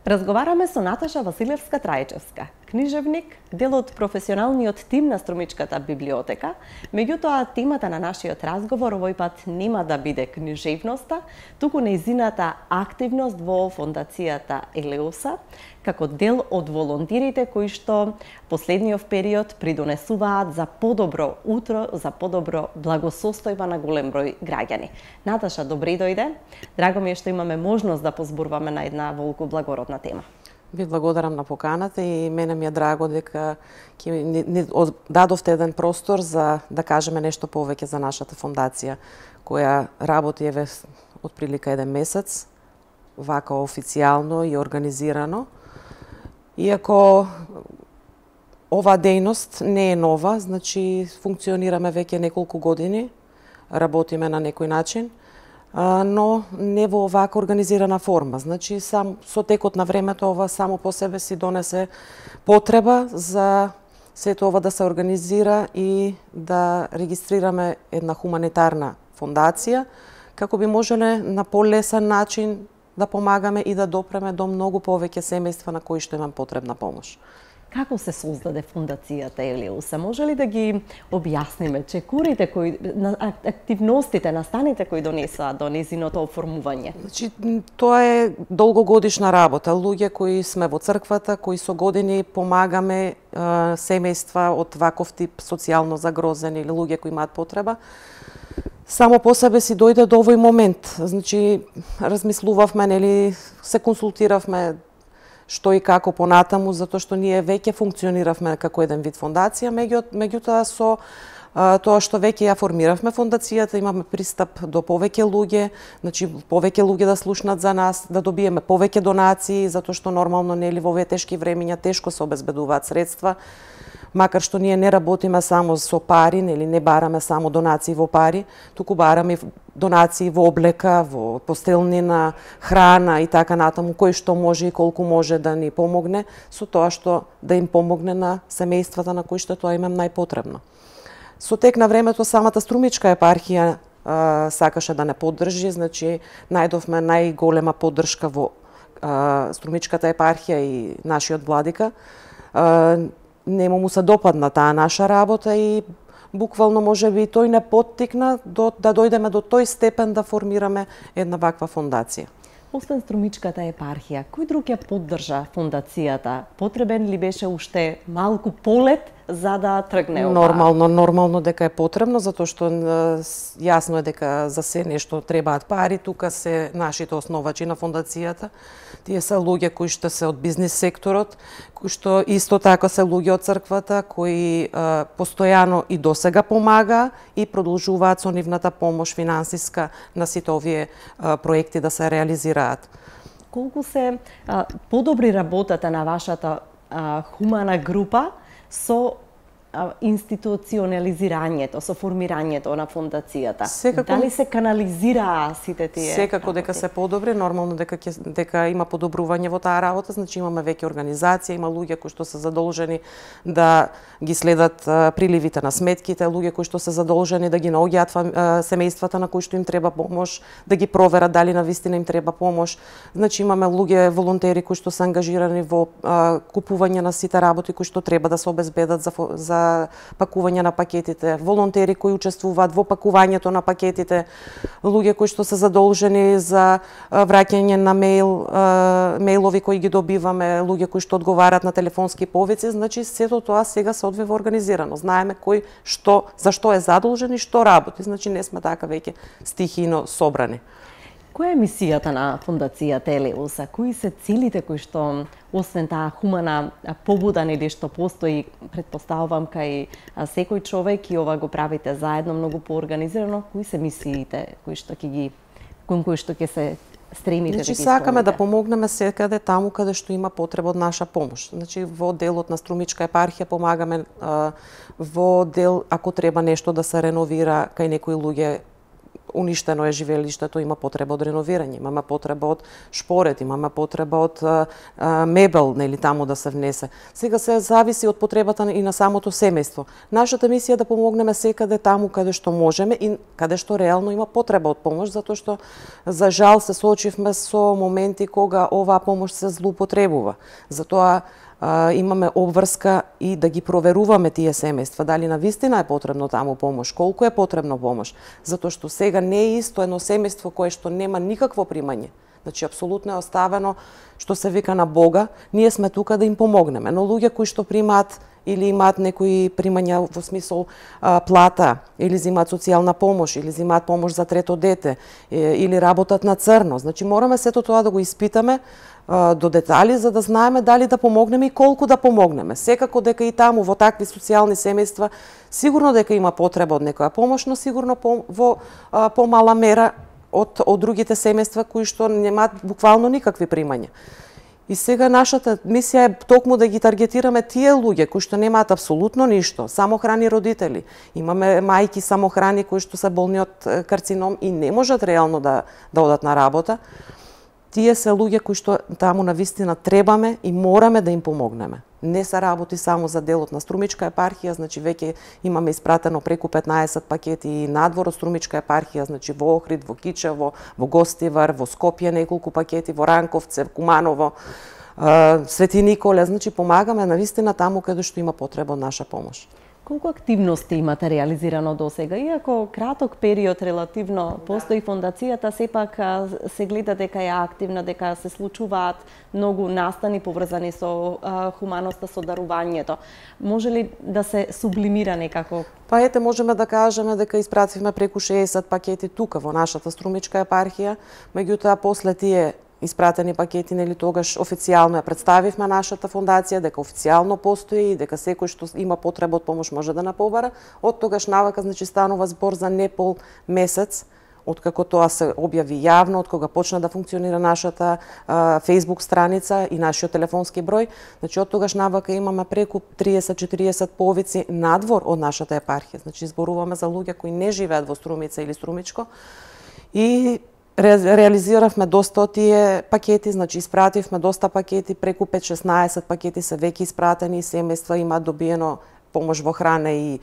Разговараме со Наташа Василевска-Трајчевска, книжевник, дел од професионалниот тим на Струмичката библиотека. Меѓутоа, темата на нашиот разговор овој пат нема да биде книжевноста, туку нејзината активност во Фондацијата Елеуса, како дел од волонтерите кои што последниот период придонесуваат за подобро утро, за подобро благосостојба на голем број граѓани. Наташа, добре дојде. Драго ми е што имаме можност да позборуваме на една волку благородна тема. Ви благодарам на поканата и мене ми е драго дека ни дадовте еден простор за да кажеме нешто повеќе за нашата фондација, која работи еве отприлика еден месец, вака официјално и организирано. Иако оваа дејност не е нова, значи функционираме веќе неколку години, работиме на некој начин, но не во овака организирана форма. Значи, со текот на времето ова само по себе си донесе потреба за сето ова да се организира и да регистрираме една хуманитарна фондација, како би можеле на полесен начин да помагаме и да допреме до многу повеќе семејства на кои што имам потребна помош. Како се создаде Фондацијата Елеуса? Може ли да ги објасниме чекорите кои активностите, настаните кои донесоа до незиното оформување? Значи, тоа е долгогодишна работа. Луѓе кои сме во црквата, кои со години помагаме семејства од ваков тип социјално загрозени или луѓе кои имаат потреба. Само по себе си дојде до овој момент. Значи, размислувавме, нели, се консултиравме што и како понатаму, затоа што ние веќе функциониравме како еден вид фондација, меѓутоа со тоа што веќе ја формиравме фондацијата, имаме пристап до повеќе луѓе, значи повеќе луѓе да слушнат за нас, да добиеме повеќе донации, затоа што нормално нели во овие тешки времиња тешко се обезбедуваат средства. Макар што ние не работиме само со пари, нели не бараме само донации во пари, туку бараме донации во облека, во постелнина, храна и така натаму, кој што може и колку може да ни помогне, со тоа што да им помогне на семејствата на кои што тоа им најпотребно. Со тек на времето самата Струмичка епархија сакаше да не поддржи, значи најдовме најголема поддршка во Струмичката епархија и нашиот владика. Нему му се допадна таа наша работа и буквално може би тој не поттикна да дојдеме до тој степен да формираме една ваква фондација. Освен Струмичката епархија, кој друг ја поддржа фондацијата? Потребен ли беше уште малку полет за да тргне ова? Нормално дека е потребно, затоа што јасно е дека за се нешто требаат пари. Тука се нашите основачи на фондацијата. Тие се луѓе кои што се од бизнис секторот, кои што исто така се луѓе од црквата, кои постојано и досега помага и продолжуваат со нивната помош финансиска на сите овие проекти да се реализираат. Колку се подобри работата на вашата хумана група со институционализирањето, со формирањето на фондацијата? Дали се канализираа сите тие? Секако дека се подобри, нормално дека има подобрување во таа работа, значи имаме веќе организација, има луѓе кои што се задолжени да ги следат приливите на сметките, луѓе кои што се задолжени да ги наоѓаат семејствата на кои што им треба помош, да ги проверат дали навистина им треба помош. Значи имаме луѓе волонтери кои што се ангажирани во купување на сите работи кои што треба да се обезбедат за пакување на пакетите, волонтери кои учествуваат во пакувањето на пакетите, луѓе кои што се задолжени за враќање на мејлови кои ги добиваме, луѓе кои што одговарат на телефонски повици, значи сето тоа сега се одвива организирано. Знаеме кој што за што е задолжен и што работи, значи не сме така веќе стихино собрани. Која е мисијата на Фондацијата Елеуса? Кои се целите кои што, освен таа хумана побуда или што постои, предпоставувам, кај секој човек и ова го правите заедно многу поорганизирано, кои се мисиите кои што кон кои што ќе се стремите? Значи сакаме да помогнеме секаде таму каде што има потреба од наша помош. Значи во делот на Струмичка епархија помагаме во дел ако треба нешто да се реновира кај некои луѓе уништено е живеелиштето, има потреба од реновирање, имаме потреба од шпоред, имаме потреба од мебел, нели, таму да се внесе. Сега се зависи од потребата и на самото семејство. Нашата мисија е да помогнеме секаде таму каде што можеме и каде што реално има потреба од помош, затоа што за жал се соочивме со моменти кога оваа помош се злоупотребува. Затоа имаме обврска и да ги проверуваме тие семејства, дали навистина е потребно таму помош, колку е потребно помош, затоа што сега не е исто едно семејство кое што нема никакво примање. Значи, апсолутно е оставено, што се вика, на Бога, ние сме тука да им помогнеме, но луѓе кои што примаат или имаат некои примања во смисол плата, или земаат социјална помош, или земаат помош за трето дете, или работат на црно. Значи, мораме сето тоа да го испитаме до детали, за да знаеме дали да помогнеме и колку да помогнеме. Секако дека и таму, во такви социјални семејства, сигурно дека има потреба од некоја помош, но сигурно во помала мера од другите семејства кои што немаат буквално никакви примања. И сега нашата мисија е токму да ги таргетираме тие луѓе кои што немаат апсолутно ништо, самохрани родители. Имаме мајки самохрани кои што се болни од карцином и не можат реално да одат на работа. Тие се луѓе кои што таму навистина требаме и мораме да им помогнеме. Не се работи само за делот на Струмичка епархија, значи веќе имаме испратено преку 15 пакети и надвор од Струмичка епархија, значи во Охрид, во Кичево, во Гостивар, во Скопје неколку пакети, во Ранковце, Куманово, Свети Николе, значи помагаме навистина таму каде што има потреба од наша помош. Колку активности имате реализирано досега? Иако краток период релативно постои фондацијата, сепак се гледа дека е активна, дека се случуваат многу настани поврзани со хуманоста, со дарувањето. Може ли да се сублимира некако? Па ете, можеме да кажеме дека испративме преку 60 пакети тука во нашата Струмичка епархија, меѓутоа после тие испратени пакети, нели, тогаш официјално ја представивме нашата фондација, дека официјално постои и дека секој што има потреба од помош може да напобара. Од тогаш навака, значи, станува збор за не пол месец, откако тоа се објави јавно, од кога почна да функционира нашата Facebook страница и нашиот телефонски број. Значи, од тогаш навака имаме преку 30-40 повици надвор од нашата епархија. Значи, зборуваме за луѓе кои не живеат во Струмица или Струмичко. И реализиравме доста од тие пакети, значи испративме доста пакети, преку 5-16 пакети се веќе испратени, семејства имаат добиено помош во храна и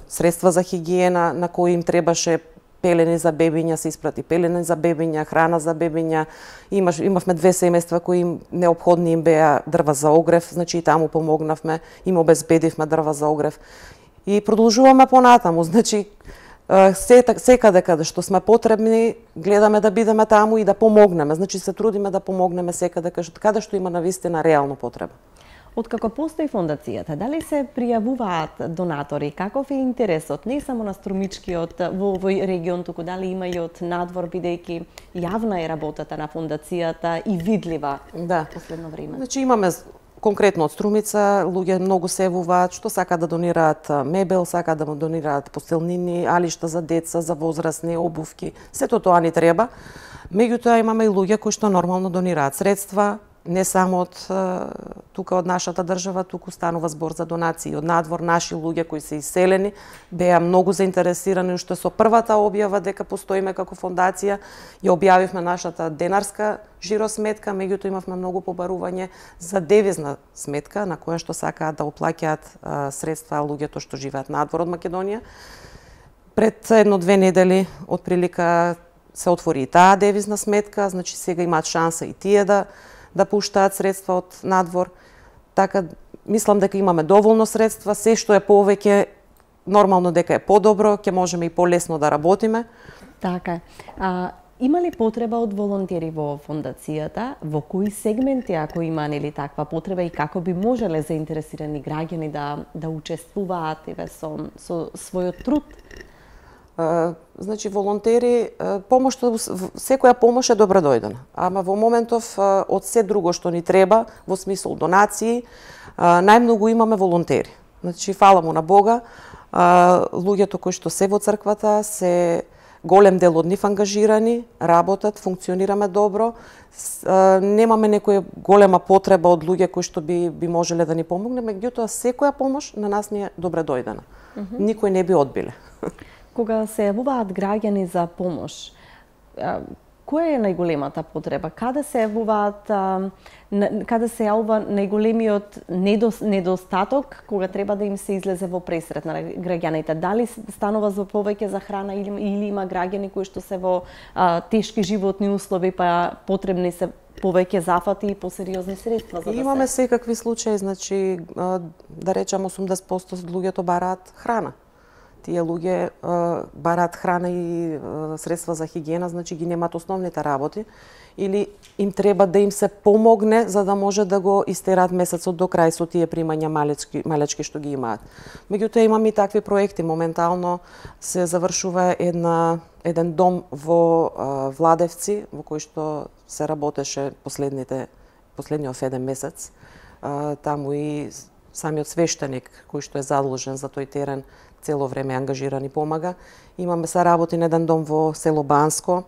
средства за хигиена, на кои им требаше пелени за бебиња, се испрати пелени за бебиња, храна за бебиња. Имавме 2 семејства кои им неопходни им беа дрва за огрев, значи и таму помогнавме, им обезбедивме дрва за огрев. И продолжуваме понатаму, значи секаде каде што сме потребни, гледаме да бидеме таму и да помогнеме. Значи се трудиме да помогнеме секаде каде што има навистина реално потреба. Откако постои фондацијата, дали се пријавуваат донатори? Каков е интересот не само на Струмичкиот во овој регион, туку дали има и од надвор, бидејќи јавна е работата на фондацијата и видлива последно време? Значи имаме конкретно од Струмица, луѓе многу се јавуваат што сакаат да донираат мебел, сакаат да донираат постелнини, алишта за деца, за возрастни, обувки. Сето тоа ни треба. Меѓутоа имаме и луѓе кои што нормално донираат средства, не само од тука од нашата држава, туку станува збор за донации од надвор. Наши луѓе кои се иселени беа многу заинтересирани уште со првата објава дека постоиме како фондација. Ја објавивме нашата денарска жиросметка, меѓутоа имавме многу побарување за девизна сметка на која што сакаат да оплаќаат средства луѓето што живеат надвор од Македонија. Пред 1-2 недели отприлика се отвори и таа девизна сметка, значи сега имаат шанса и тие да пуштаат средства од надвор. Така, мислам дека имаме доволно средства, се што е повеќе, нормално дека е подобро, ќе можеме и полесно да работиме. Така. Има ли потреба од волонтери во фондацијата? Во кои сегменти, ако има, нели, таква потреба и како би можеле заинтересирани граѓани да учествуваат со својот труд? Значи, волонтери, помошта, секоја помош е добродојдена. Ама во моментов, од се друго што ни треба, во смисол донации, најмногу имаме волонтери. Значи, фала му на Бога, луѓето кои што се во црквата, се голем дел од нив ангажирани, работат, функционираме добро, немаме некоја голема потреба од луѓе кои што би можеле да ни помогне, меѓутоа секоја помош на нас ни е добродојдена. Никој не би одбиле. кога се јавуваат граѓани за помош, која е најголемата потреба? Каде се јавуваат, каде се јавува најголемиот недостаток кога треба да им се излезе во пресрет на граѓаните? Дали станува за повеќе за храна или има граѓани кои што се во тешки животни услови, па потребни се повеќе зафати и посериозни средства за да Имаме секакви случаи, значи да речам 80% од луѓето бараат храна. Тие луѓе бараат храна и средства за хигиена, значи ги немаат основните работи, или им треба да им се помогне за да може да го истераат месецот до крај со тие примања малечки што ги имаат. Меѓутоа имаме и такви проекти. Моментално се завршува еден дом во Владевци, во кој што се работеше последниот 1 месец. Таму и самиот свештеник кој што е задолжен за тој терен цело време ангажиран и помага. Имаме саработи на еден дом во село Банско.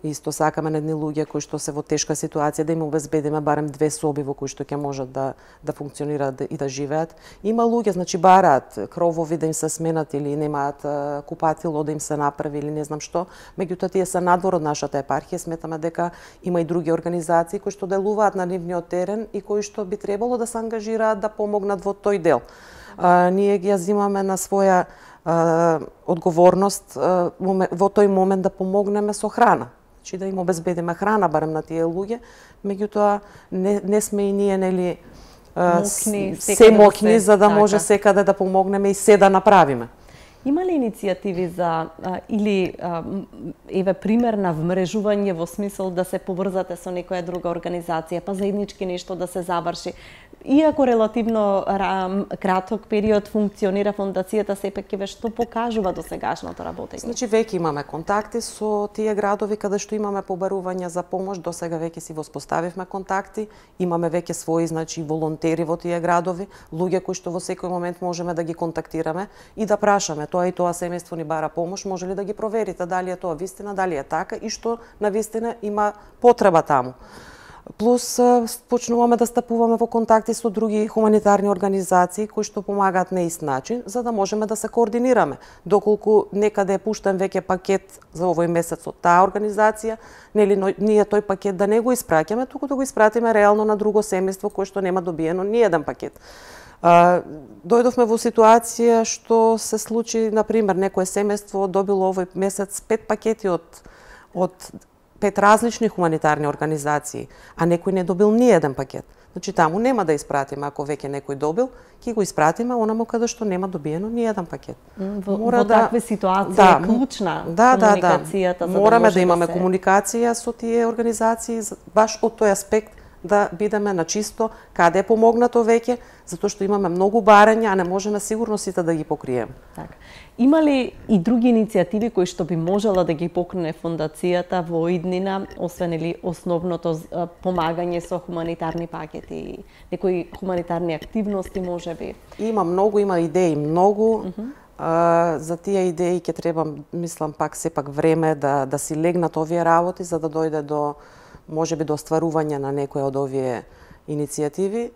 Исто сакаме на едни луѓе кои што се во тешка ситуација да им обезбедиме барем 2 соби во кои што ќе можат да функционираат и да живеат. Има луѓе, значи бараат кровови да им се сменат или немаат купатило да им се направи или не знам што. Меѓутоа тие се надвор од нашата епархија. Сметаме дека има и други организации кои што делуваат на нивниот терен и кои што би требало да се ангажираат да помогнат во тој дел. Ние ги јазимаме на своја одговорност во тој момент да помогнеме со храна. Значи да им обезбедиме храна барем на тие луѓе, меѓутоа не сме и ние нели се мокни за да може секаде да помогнеме и се да направиме. Има ли иницијативи за или еве пример на вмрежување во смисол да се поврзате со некоја друга организација, па заеднички нешто да се заврши? Иако релативно краток период функционира фондацијата, сепак ќе што покажува досегашното работење? Значи веќе имаме контакти со тие градови каде што имаме побарувања за помош, досега веќе си воспоставивме контакти, имаме веќе своји значи волонтери во тие градови, луѓе кои што во секој момент можеме да ги контактираме и да прашаме тоа и тоа семејство ни бара помош, може ли да ги проверите дали е тоа вистина, дали е така и што навистина има потреба таму. Плюс почнуваме да стапуваме во контакти со други хуманитарни организации кои што помагаат на ист начин, за да можеме да се координираме. Доколку некаде е пуштен веќе пакет за овој месец од таа организација, нели ние тој пакет да не го испраќаме, туку да го испратиме реално на друго семејство кое што нема добиено ни еден пакет. Дојдовме во ситуација што се случи, например, некое семејство добило овој месец 5 пакети од 5 различни хуманитарни организации, а некој не добил ни еден пакет. Значи таму нема да испратиме, ако веќе некој добил, ќе го испратиме онаму каде што нема добиено ни еден пакет. Во такви ситуации е клучна комуникацијата. Мораме да имаме комуникација со тие организации, баш од тој аспект да бидеме на чисто каде е помогнато веќе, затоа што имаме многу барања, а не можеме сигурно сите да ги покриеме. Така. Има ли и други иницијативи кои што би можела да ги покрене фондацијата во иднина, освен или основното помагање со хуманитарни пакети и некои хуманитарни активности можеби? Има многу, има идеи многу. За тие идеи ќе треба, мислам, сепак време да си легнат овие работи за да дојде до можеби до остварување на некои од овие иницијативи.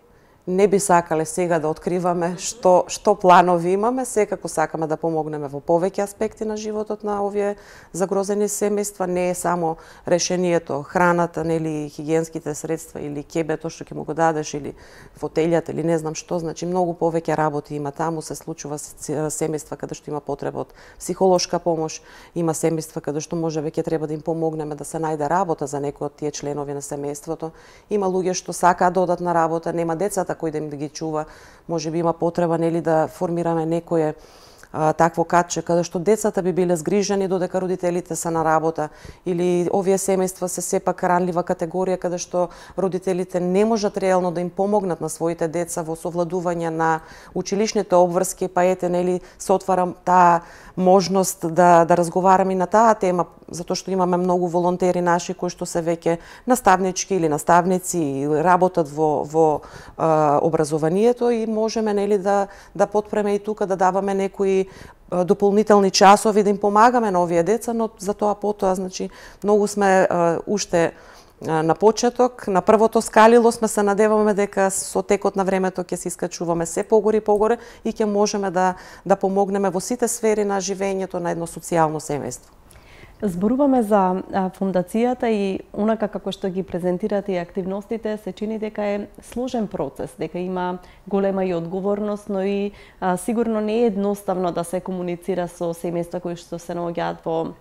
Не би сакале сега да откриваме што планови имаме, секако сакаме да помогнеме во повеќе аспекти на животот на овие загрозени семејства. Не е само решението храната, нели хигиенските средства или кебето што ќе му го дадеш или фотелјата или не знам што, значи многу повеќе работи има таму. Се случува семејства каде што има потреба од психолошка помош, има семејства каде што можеби ќе треба да им помогнеме да се најде работа за некои од тие членови на семејството. Има луѓе што сакаат да одат на работа, нема децата кој да им ги чува, можеби има потреба нели да формираме некое такво катче каде што децата би биле згрижени додека родителите се на работа, или овие семејства се сепак ранлива категорија каде што родителите не можат реално да им помогнат на своите деца во совладување на училишните обврски, па ете нели се отвара таа можност да разговараме и на таа тема, затоа што имаме многу волонтери наши кои што се веќе наставнички или наставници и работат во образованието и можеме нели да потпреме и тука да даваме некои дополнителни часови да им помагаме на овие деца, но за тоа потоа значи многу сме уште на почеток, на првото скалило сме се надеваме дека со текот на времето ќе се искачуваме се погоре и погоре и ќе можеме да помогнеме во сите сфери на живењето на едно социјално семејство. Зборуваме за фондацијата и онака како што ги презентирате и активностите, се чини дека е сложен процес, дека има голема и одговорност, но и сигурно не е едноставно да се комуницира со семејства кои што се наоѓаат во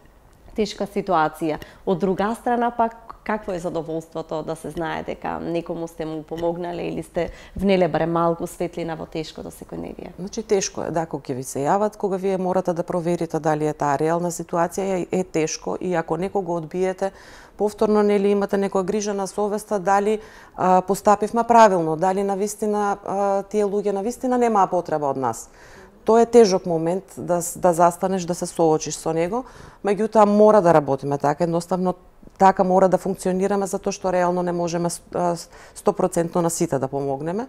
тешка ситуација. Од друга страна пак, какво е задоволството да се знае дека некому сте му помогнале или сте внеле барем малку светлина во тешкото секојдневие? Значи тешко е, да, кога ќе ви се јават, кога вие морате да проверите дали е таа реална ситуација, е тешко и ако некого одбиете, повторно нели имате некоја грижа на совеста дали постапивме правилно, дали навистина тие луѓе навистина немаа потреба од нас. Тоа е тежок момент да застанеш, да се соочиш со него, меѓутоа мора да работиме така, едноставно така мора да функционираме затоа што реално не можеме 100% на сите да помогнеме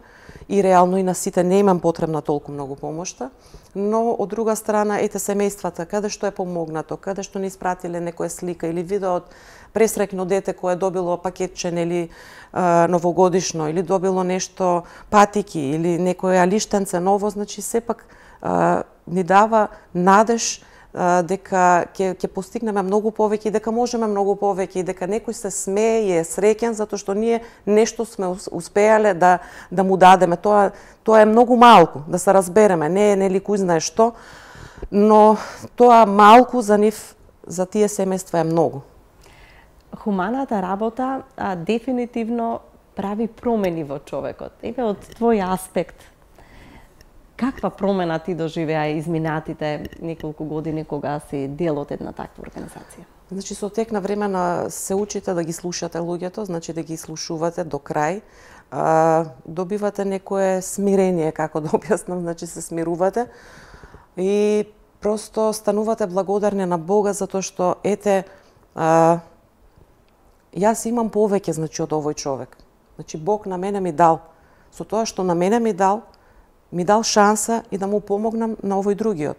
и реално и на сите не имам потребна толку многу помошта, но од друга страна ете семејствата каде што е помогнато, каде што ни испратиле некоја слика или видео од пресреќно дете кое добило пакетче нели новогодишно или добило нешто патики или некоја лиштенце ново, значи сепак ни дава надеж дека ќе постигнеме многу повеќе и дека можеме многу повеќе и дека некој се смее и е среќен затоа што ние нешто сме успеале да му дадеме. Тоа е многу малку, да се разбереме, не е нели кој знае што, но тоа малку за нив, за тие семејства е многу. Хуманата работа дефинитивно прави промени во човекот. Еве од твој аспект, каква промена ти доживеа изминатите неколку години кога си дел од една таква организација? Значи со тек на време се учите да ги слушате луѓето, значи да ги слушувате до крај. Добивате некое смирение, како да објаснам, значи се смирувате и просто станувате благодарни на Бога затоа што ете јас имам повеќе значи од овој човек. Значи Бог на мене ми дал. Со тоа што на мене ми дал шанса и да му помогнам на овој другиот.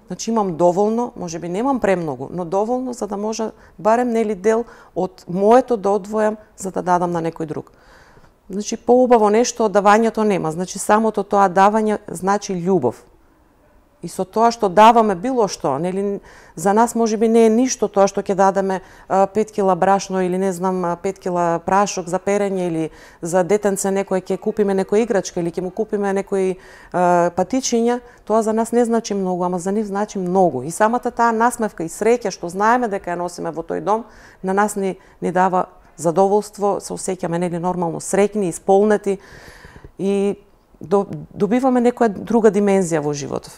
Значи имам доволно, можеби немам премногу, но доволно за да може барем нели дел од моето да одвојам за да дадам на некој друг. Значи поубаво нешто од давањето нема, значи самото тоа давање значи љубов. И со тоа што даваме било што, нели за нас можеби не е ништо тоа што ќе дадеме 5 кила брашно или не знам 5 кила прашок за перење или за детенце некој ќе купиме некоја играчка или ќе му купиме некои патичиња, тоа за нас не значи многу, ама за нив значи многу. И самата таа насмевка и среќа што знаеме дека ја носиме во тој дом, на нас ни дава задоволство, се осеќаме нели нормално среќни, исполнети и добиваме некоја друга димензија во животот.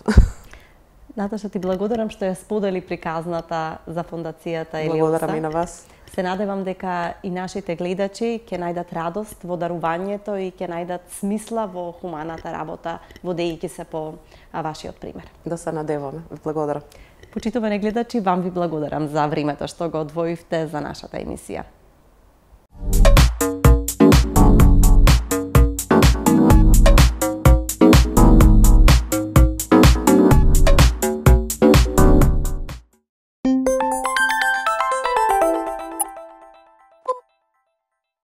Наташа, ти благодарам што ја сподели приказната за фондацијата Елиоса. Благодарам и на вас. Се надевам дека и нашите гледачи ќе најдат радост во дарувањето и ќе најдат смисла во хуманата работа, водејќи се по вашиот пример. Да се надеваме. Благодарам. Почитувани гледачи, вам ви благодарам за времето што го одвоивте за нашата емисија.